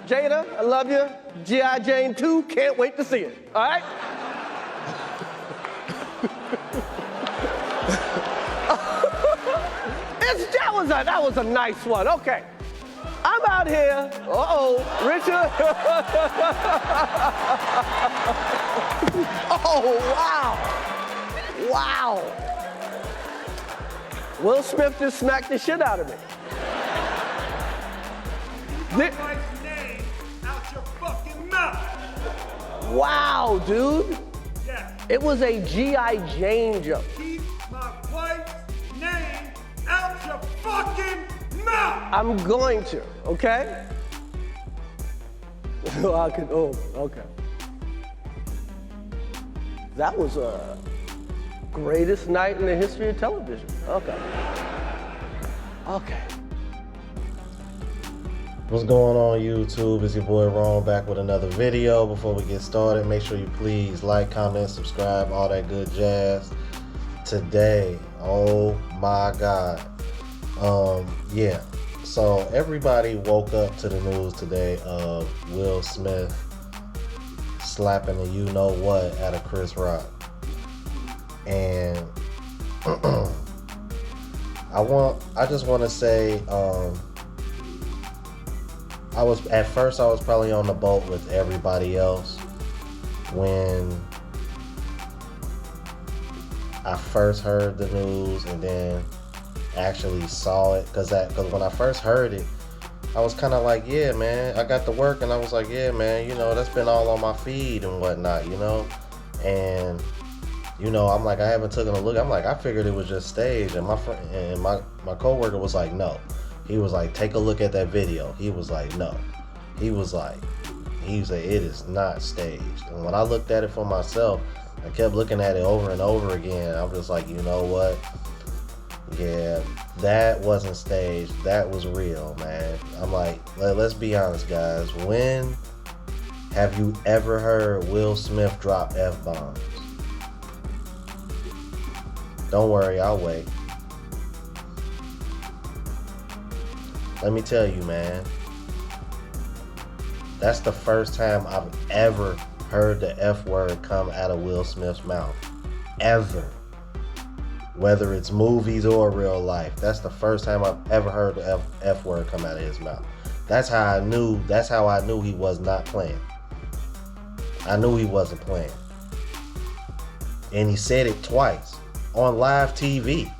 Jada, I love you. G.I. Jane 2, can't wait to see it. All right? That was a nice one. Okay. I'm out here. Richard. Oh, wow. Wow. Will Smith just smacked the shit out of me. My wife's name out your fucking mouth. Wow, dude. Yes. It was a G.I. Jane joke. Keep my wife's name out your fucking mouth. I'm going to, okay? Okay. That was a greatest night in the history of television. Okay. Okay. What's going on YouTube? It's your boy Ron back with another video. Before we get started, make sure you please like, comment, subscribe, all that good jazz. Today, oh my God. Yeah. So everybody woke up to the news today of Will Smith slapping the you-know-what out of Chris Rock. And I just want to say, at first I was probably on the boat with everybody else when I first heard the news and then actually saw it, because when I first heard it, I was kind of like, yeah, man, I got to work and I was like, yeah, man, you know, that's been all on my feed and whatnot, you know, and you know, I'm like, I haven't taken a look. I'm like, I figured it was just staged, and my friend and my coworker was like, no. He was like, take a look at that video. He was like, no. He was like, it is not staged. And when I looked at it for myself, I kept looking at it over and over again. I was just like, you know what? Yeah, that wasn't staged. That was real, man. I'm like, let's be honest, guys. When have you ever heard Will Smith drop F-bombs? Don't worry, I'll wait. Let me tell you, man. That's the first time I've ever heard the F word come out of Will Smith's mouth. Ever. Whether it's movies or real life. That's the first time I've ever heard the F word come out of his mouth. That's how I knew he was not playing. I knew he wasn't playing. And he said it twice on live TV.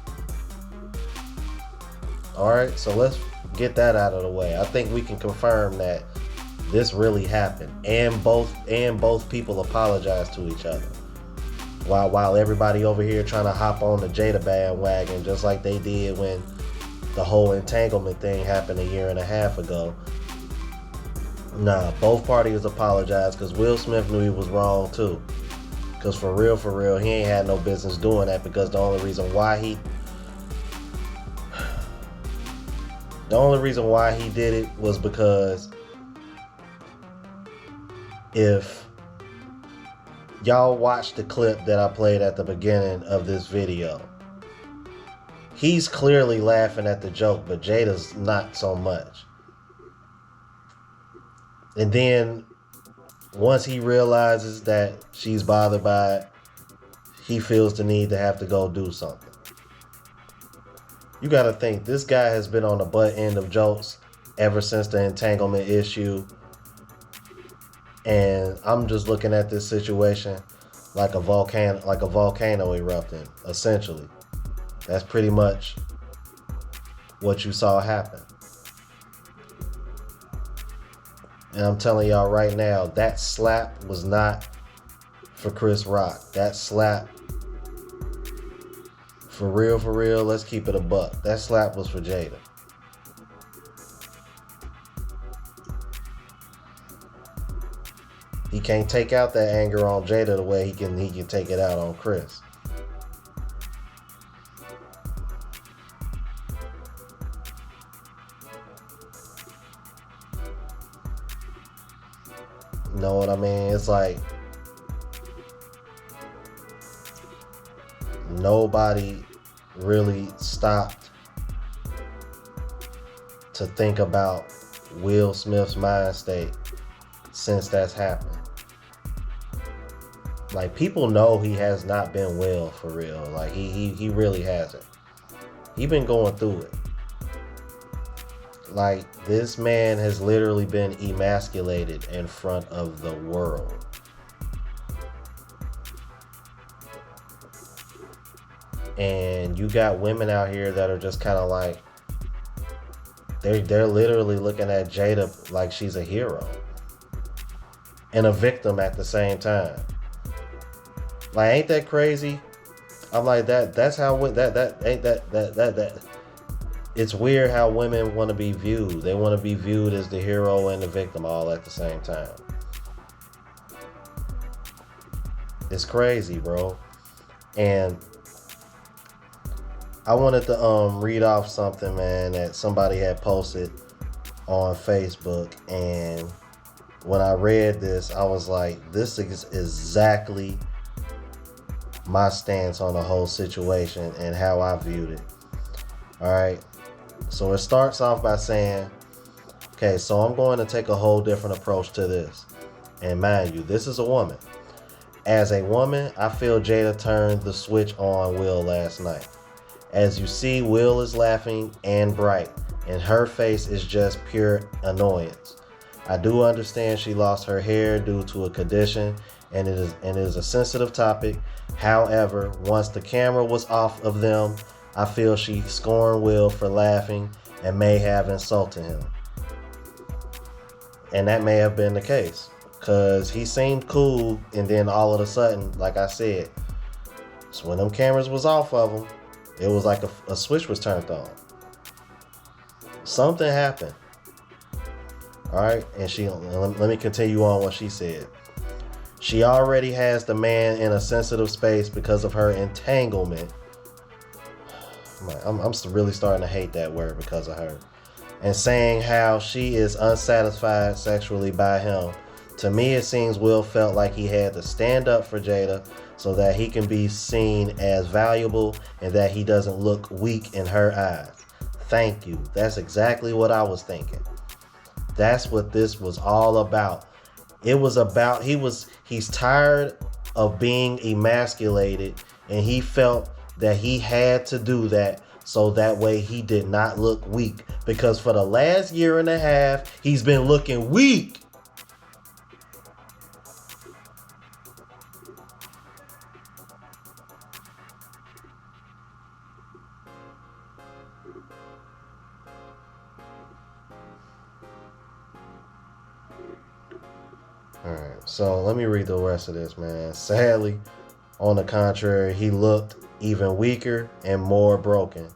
Alright, so let's get that out of the way. I think we can confirm that this really happened, and both people apologized to each other. While everybody over here trying to hop on the Jada bandwagon, just like they did when the whole entanglement thing happened a year and a half ago. Nah, both parties apologized, because Will Smith knew he was wrong too. Because for real, he ain't had no business doing that, because the only reason why he did it was because if y'all watch the clip that I played at the beginning of this video, he's clearly laughing at the joke, but Jada's not so much. And then once he realizes that she's bothered by it, he feels the need to have to go do something. You gotta think, this guy has been on the butt end of jokes ever since the entanglement issue. And I'm just looking at this situation like a volcano erupting, essentially. That's pretty much what you saw happen. And I'm telling y'all right now, that slap was not for Chris Rock. That slap, for real, let's keep it a buck. That slap was for Jada. He can't take out that anger on Jada the way he can take it out on Chris. You know what I mean? It's like nobody really stopped to think about Will Smith's mind state since that's happened. Like, people know he has not been well for real. Like, he really hasn't. He been going through it. Like, this man has literally been emasculated in front of the world. And you got women out here that are just kind of like, they're literally looking at Jada like she's a hero and a victim at the same time. Like, ain't that crazy? I'm like, that's how that it's weird how women want to be viewed. They want to be viewed as the hero and the victim all at the same time. It's crazy, bro. And I wanted to read off something, man, that somebody had posted on Facebook, and when I read this, I was like, this is exactly my stance on the whole situation and how I viewed it. All right. So it starts off by saying, okay, so I'm going to take a whole different approach to this. And mind you, this is a woman. As a woman, I feel Jada turned the switch on Will last night. As you see, Will is laughing and bright, and her face is just pure annoyance. I do understand she lost her hair due to a condition, and it is a sensitive topic. However, once the camera was off of them, I feel she scorned Will for laughing and may have insulted him. And that may have been the case, because he seemed cool, and then all of a sudden, like I said, so when them cameras was off of him, it was like a switch was turned on. Something happened. All right, and let me continue on what she said. She already has the man in a sensitive space because of her entanglement. I'm really starting to hate that word because of her. And saying how she is unsatisfied sexually by him. To me, it seems Will felt like he had to stand up for Jada so that he can be seen as valuable and that he doesn't look weak in her eyes. Thank you. That's exactly what I was thinking. That's what this was all about. It was about, he's tired of being emasculated, and he felt that he had to do that so that way he did not look weak. Because for the last year and a half, he's been looking weak. Alright, so let me read the rest of this, man. Sadly, on the contrary, he looked even weaker and more broken.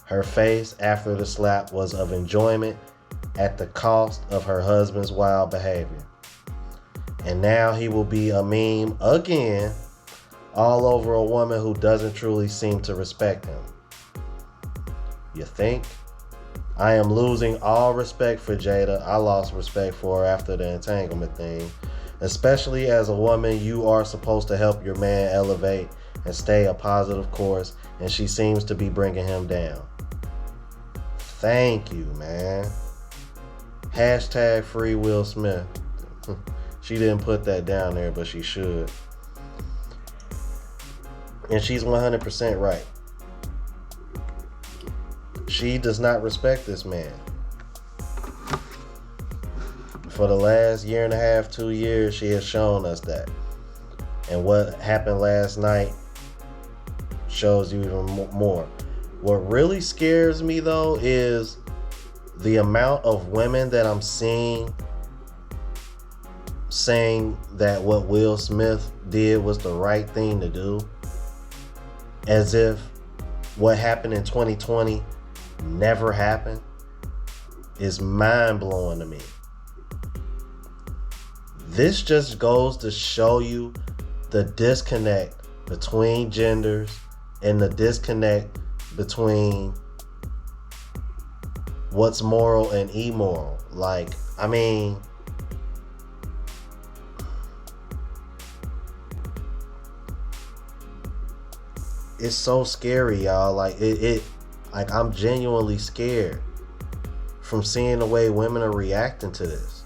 Her face after the slap was of enjoyment at the cost of her husband's wild behavior. And now he will be a meme again, all over a woman who doesn't truly seem to respect him. You think? I am losing all respect for Jada. I lost respect for her after the entanglement thing. Especially as a woman, you are supposed to help your man elevate and stay a positive course, and she seems to be bringing him down. Thank you, man. Hashtag free Will Smith. She didn't put that down there, but she should. And she's 100% right. She does not respect this man. For the last year and a half, 2 years, she has shown us that. And what happened last night shows you even more. What really scares me, though, is the amount of women that I'm seeing saying that what Will Smith did was the right thing to do. As if what happened in 2020 never happened is mind-blowing to me. This just goes to show you the disconnect between genders and the disconnect between what's moral and immoral. Like, I mean, it's so scary, y'all. Like, like, I'm genuinely scared from seeing the way women are reacting to this.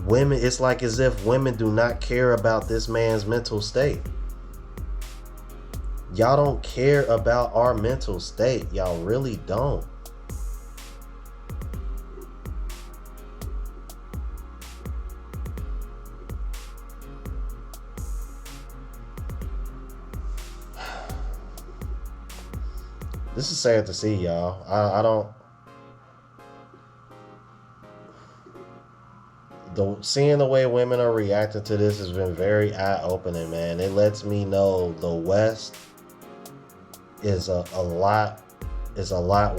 Women, it's like as if women do not care about this man's mental state. Y'all don't care about our mental state. Y'all really don't. This is sad to see, y'all. I don't. Seeing the way women are reacting to this has been very eye-opening, man. It lets me know the West is a lot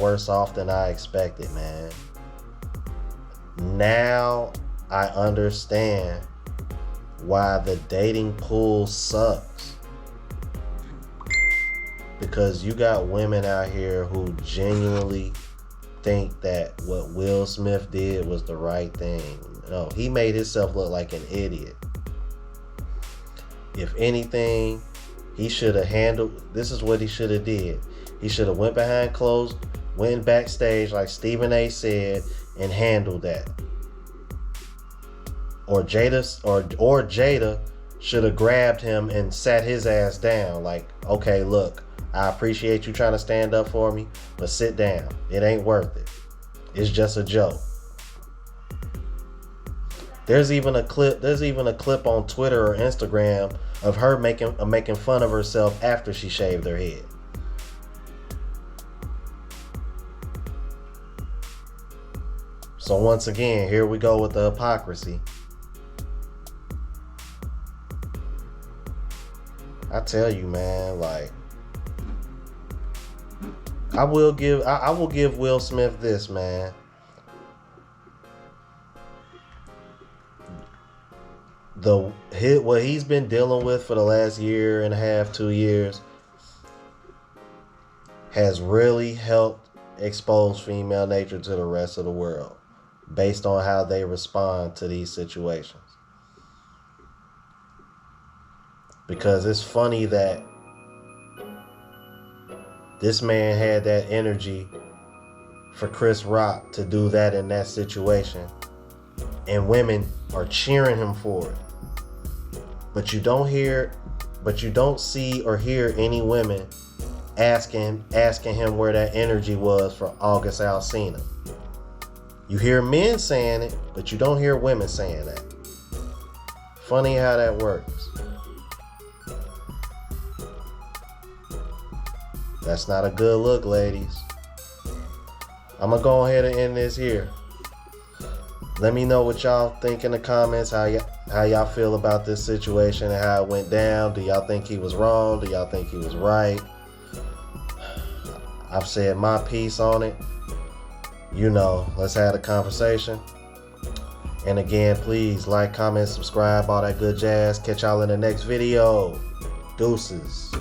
worse off than I expected, man. Now I understand why the dating pool sucks. Because you got women out here who genuinely think that what Will Smith did was the right thing. No, he made himself look like an idiot. If anything, he should have handled, this is what he should have did. He should have went backstage like Stephen A said and handled that. Or Jada should have grabbed him and sat his ass down like, okay, look, I appreciate you trying to stand up for me, but sit down. It ain't worth it. It's just a joke. There's even a clip on Twitter or Instagram of her making fun of herself after she shaved her head. So once again, here we go with the hypocrisy. I tell you, man, like, I will give Will Smith this, man. What he's been dealing with for the last year and a half, 2 years, has really helped expose female nature to the rest of the world based on how they respond to these situations. Because it's funny that this man had that energy for Chris Rock to do that in that situation, and women are cheering him for it. But you don't see or hear any women asking him where that energy was for August Alsina. You hear men saying it, but you don't hear women saying that. Funny how that works. That's not a good look, ladies. I'm gonna go ahead and end this here. Let me know what y'all think in the comments, how y'all feel about this situation and how it went down. Do y'all think he was wrong? Do y'all think he was right? I've said my piece on it. You know, let's have a conversation. And again, please like, comment, subscribe, all that good jazz. Catch y'all in the next video. Deuces.